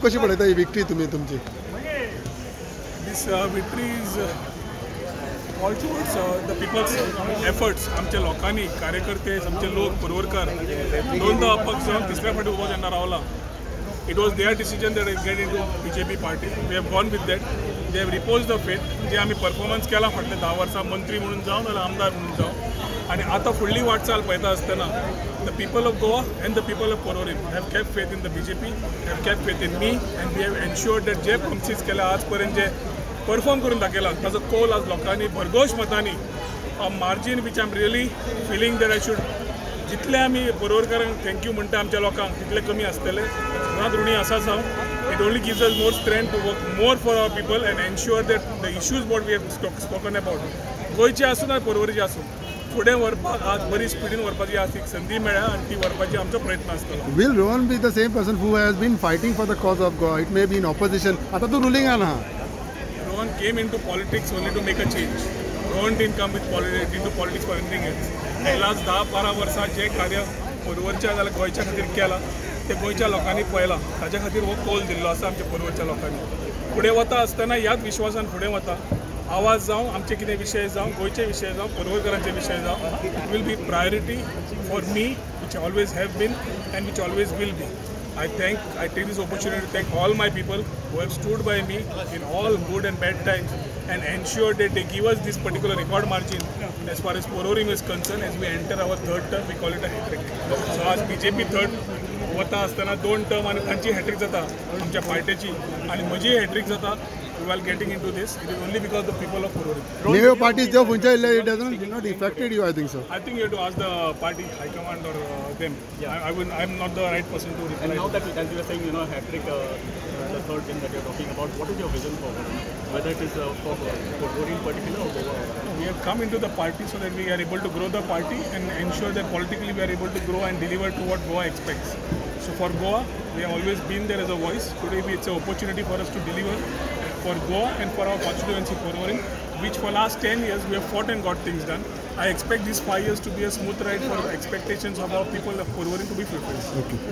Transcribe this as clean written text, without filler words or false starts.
कशी पळयता ही विक्ट्री तुम्ही तुमची? This victory is all towards the people's efforts. आमच्या लोकांनी कार्यकर्ते आमचे लोक परवरकर दोनदा अपक्ष जाऊन तिसऱ्या फाटी उभो जेन्ना Rawla. It was their decision that I get into BJP party. We have gone with that. They have reposed the faith. जे आम्ही परफॉर्मन्स केला फाटले 10 वर्सां मंत्री म्हणून जावन नाल्यार आमदार म्हणून जावन आणि आता फुडली वाटचाल पळयता आसतना the people of Goa and the people of Porvorim have kept faith in the BJP, have kept faith in me, and we have ensured that J promises केल्या आजपर्यंत जे परफॉर्म करून दाखयला ताजो कौल आज लोकांनी भरघोश मतांनी margin which I am really feeling that I should जितले आमी परवरकारांक थँक्यू म्हणटा आमच्या लोकांक तितले कमी आसतले. सदांच ऋणी आसाच हांव. It only gives us more strength to work more for our people and ensure that the issues what we have spoken about गोंयचे आसूं ना परवरीचे आसूं फुडें व्हरपाक आज बरी स्पिडीन व्हरपाची आज एक संदी मेळ्ळ्या आनी ती व्हरपाची आमचो प्रयत्न आसतलो. Will Rohan be the same person who has been fighting for the cause of Goa? It may be in opposition. आता तू ruling आहा. Rohan came into politics only to make a change. Rohan didn't come into politics for anything else. Last 10-12 वर्सां जे कार्य परवरच्या जाल्यार गोंयच्या खातीर केलां ते गोंयच्या लोकांनी पळयलां. ताच्या खातीर हो कौल दिल्लो आसा आमच्या परवरच्या लोकांनी. फुडें वता आसतना ह्याच विश्वासान फुडें वता. आवाज जावं आमचे कितें विशय जावं गोंयचे विशय जावं परवरकरांचे विशय जावं it will be priority for me which always have been and which always will be. I take this opportunity to thank all my people who have stood by me in all good and bad times and ensured that they give us this particular record margin as far as Porvorim is concerned. As we enter our third term, we call it a hat-trick. So आज BJP third वता आसतना 2 term आणि तांची hat trick जाता आमच्या पार्टीची आणि म्हजी हॅट्रिक जाता. While getting into this, it is only because the people of Porvorim. New parties जो funcha illa it did not affected you, I think so. I think you have to ask the party high command or them. Yeah. I'm not the right person to reply. And now that as you were saying, hat-trick, the third thing that you're talking about, what is your vision for whether it is for Porvorim in particular or Goa? We have come into the party so that we are able to grow the party and ensure that politically we are able to grow and deliver to what Goa expects. So for Goa, we have always been there as a voice. Today it's an opportunity for us to deliver for Goa and for our constituency Porvorim, which for last 10 years we have fought and got things done. I expect these 5 years to be a smooth ride for expectations of our people of Porvorim to be fulfilled. Okay.